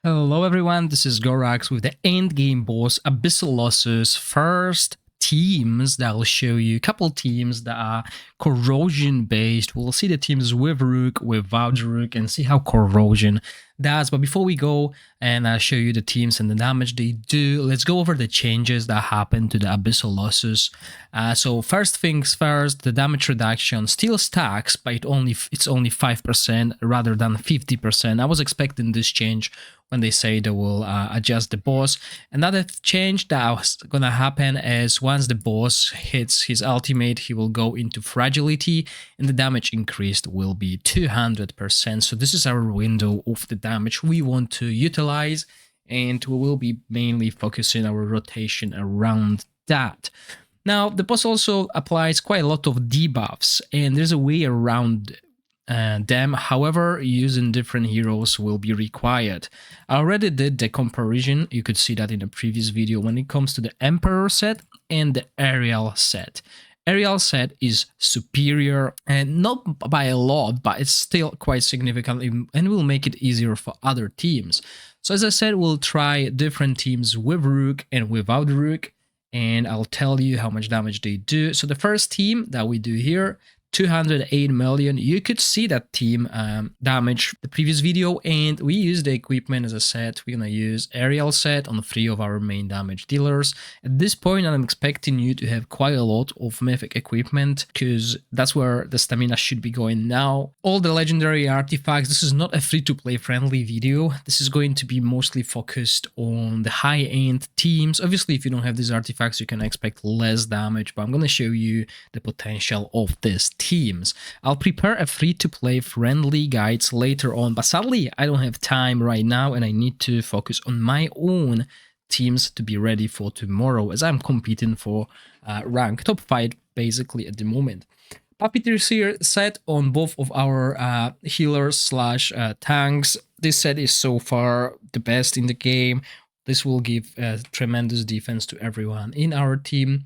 Hello everyone, this is Gorax with the endgame boss Abyssolossus. First teams that I'll show you, a couple teams that are corrosion based. We'll see the teams with Rook, without Rook, and see how corrosion does. But before we go and show you the teams and the damage they do, let's go over the changes that happened to the Abyssolossus. So first things first, the damage reduction still stacks, but it's only 5% rather than 50%. I was expecting this change when they say they will adjust the boss. Another change that's gonna happen is once the boss hits his ultimate, he will go into fragility and the damage increased will be 200%. So this is our window of the damage we want to utilize, and we will be mainly focusing our rotation around that. Now, the boss also applies quite a lot of debuffs, and there's a way around them. However, using different heroes will be required. I already did the comparison. You could see that in the previous video when it comes to the Emperor set and the Aerial set. Aerial set is superior, and not by a lot, but it's still quite significant and will make it easier for other teams. So as I said, we'll try different teams with Rook and without Rook, and I'll tell you how much damage they do. So the first team that we do here, 208 million. You could see that team damage the previous video, and we use the equipment. As I said, we're gonna use Aerial set on 3 of our main damage dealers. At this point, I'm expecting you to have quite a lot of mythic equipment, because that's where the stamina should be going now. All the legendary artifacts. This is not a free-to-play friendly video. This is going to be mostly focused on the high-end teams. Obviously, if you don't have these artifacts, you can expect less damage, but I'm gonna show you the potential of this teams. I'll prepare a free-to-play friendly guides later on, but sadly I don't have time right now and I need to focus on my own teams to be ready for tomorrow, as I'm competing for rank top 5 basically at the moment. Puppeteers here set on both of our healers slash tanks. This set is so far the best in the game. This will give tremendous defense to everyone in our team.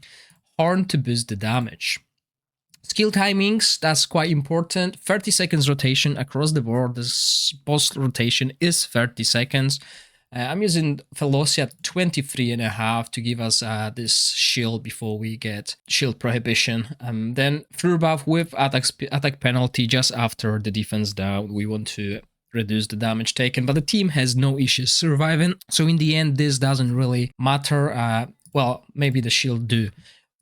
Horn to boost the damage. Skill timings, that's quite important. 30 seconds rotation across the board. This boss rotation is 30 seconds. I'm using velocity at 23.5 to give us this shield before we get shield prohibition. Then through buff with attack penalty just after the defense down. We want to reduce the damage taken, but the team has no issues surviving. So in the end, this doesn't really matter. Well, maybe the shield do,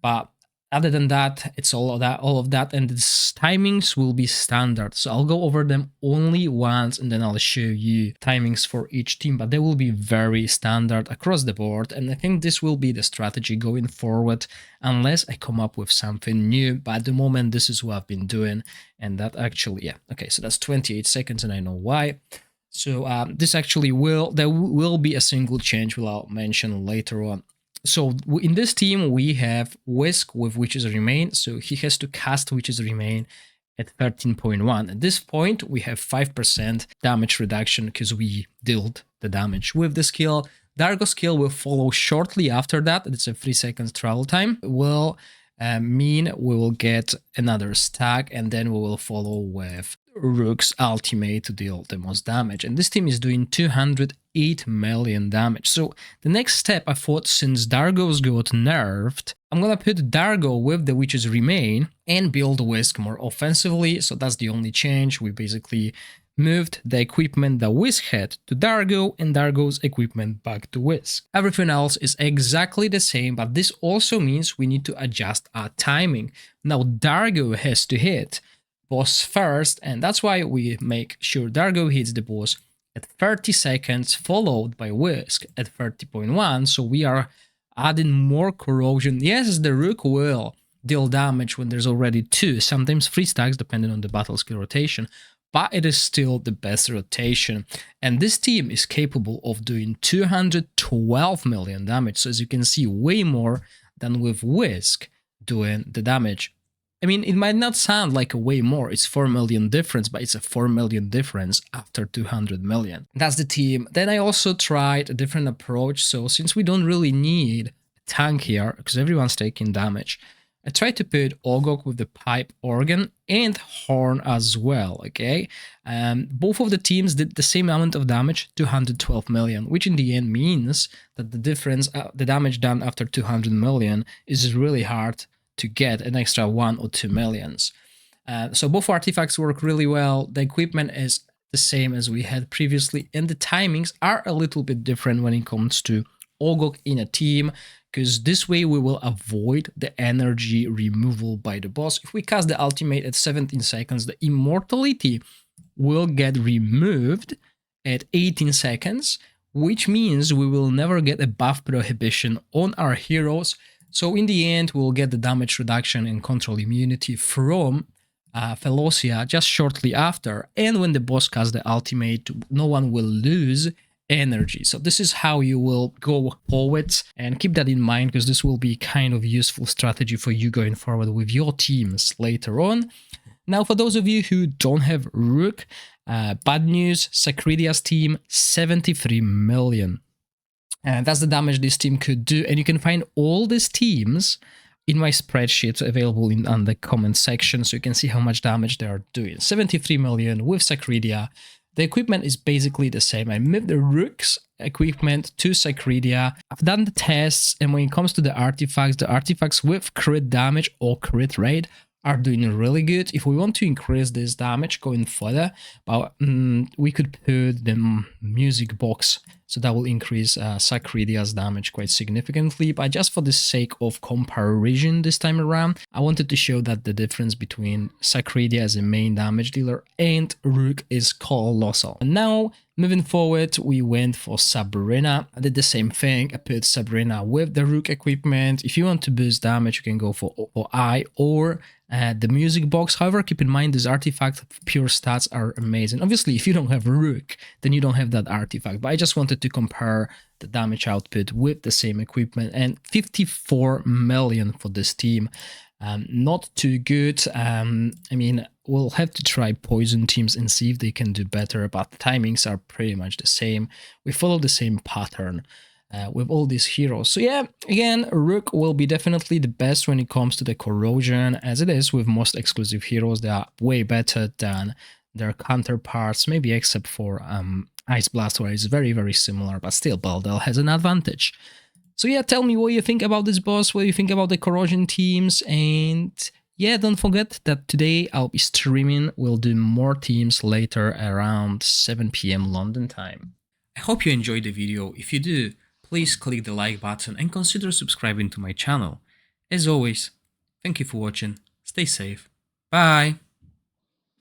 but other than that, it's all of that, and these timings will be standard. So I'll go over them only once, and then I'll show you timings for each team, but they will be very standard across the board, and I think this will be the strategy going forward, unless I come up with something new. But at the moment, this is what I've been doing, and that actually, yeah, okay, so that's 28 seconds, and I know why. So this actually there will be a single change, which I'll mention later on. So in this team, we have Whisk with Witch's Remain, so he has to cast Witch's Remain at 13.1. At this point, we have 5% damage reduction because we dealt the damage with the skill. Dargo skill will follow shortly after that. It's a 3 seconds travel time. Will mean we will get another stack, and then we will follow with Rook's ultimate to deal the most damage. And this team is doing 208 million damage. So the next step, I thought, since Dargo's got nerfed, I'm gonna put Dargo with the Witch's Remain and build Whisk more offensively. So that's the only change. We basically moved the equipment that Whisk had to Dargo and Dargo's equipment back to Whisk. Everything else is exactly the same, but this also means we need to adjust our timing. Now Dargo has to hit boss first, and that's why we make sure Dargo hits the boss at 30 seconds, followed by Whisk at 30.1, so we are adding more corrosion. Yes, the Rook will deal damage when there's already 2, sometimes 3 stacks depending on the battle skill rotation, but it is still the best rotation. And this team is capable of doing 212 million damage, so as you can see, way more than with Whisk doing the damage. I mean, it might not sound like a way more, it's 4 million difference, but it's a 4 million difference after 200 million. That's the team. Then I also tried a different approach, so since we don't really need a tank here, because everyone's taking damage, I tried to put Ogok with the pipe organ and horn as well, okay? Both of the teams did the same amount of damage, 212 million, which in the end means that the difference, the damage done after 200 million is really hard to get an extra 1 or 2 millions. So both artifacts work really well. The equipment is the same as we had previously, and the timings are a little bit different when it comes to Ogok in a team, because this way we will avoid the energy removal by the boss. If we cast the ultimate at 17 seconds, the immortality will get removed at 18 seconds, which means we will never get a buff prohibition on our heroes. So in the end, we'll get the damage reduction and control immunity from Felocia just shortly after, and when the boss casts the ultimate, no one will lose energy. So this is how you will go forward, and keep that in mind, because this will be kind of useful strategy for you going forward with your teams later on. Now, for those of you who don't have Rook, bad news, Sacridia's team, 73 million. And that's the damage this team could do, and you can find all these teams in my spreadsheet available on the comment section, so you can see how much damage they are doing. 73 million with Sacridia. The equipment is basically the same. I moved the Rook's equipment to Sacridia. I've done the tests, and when it comes to the artifacts with crit damage or crit rate are doing really good. If we want to increase this damage going further, we could put the music box, so that will increase Sacridia's damage quite significantly. But just for the sake of comparison this time around, I wanted to show that the difference between Sacridia as a main damage dealer and Rook is colossal. And now, moving forward, we went for Sabrina. I did the same thing. I put Sabrina with the Rook equipment. If you want to boost damage, you can go for I or the music box. However, keep in mind, these artifact pure stats are amazing. Obviously, if you don't have Rook, then you don't have that artifact. But I just wanted to compare the damage output with the same equipment, and 54 million for this team. Not too good. I mean, we'll have to try poison teams and see if they can do better, but the timings are pretty much the same. We follow the same pattern with all these heroes. So yeah, again, Rook will be definitely the best when it comes to the corrosion, as it is with most exclusive heroes. They are way better than their counterparts, maybe except for Ice Blast, where it's very, very similar, but still Baldel has an advantage. So yeah, tell me what you think about this boss, what you think about the corrosion teams, and yeah, don't forget that today I'll be streaming. We'll do more teams later around 7 PM London time. I hope you enjoyed the video. If you do, please click the like button and consider subscribing to my channel. As always, thank you for watching, stay safe, bye!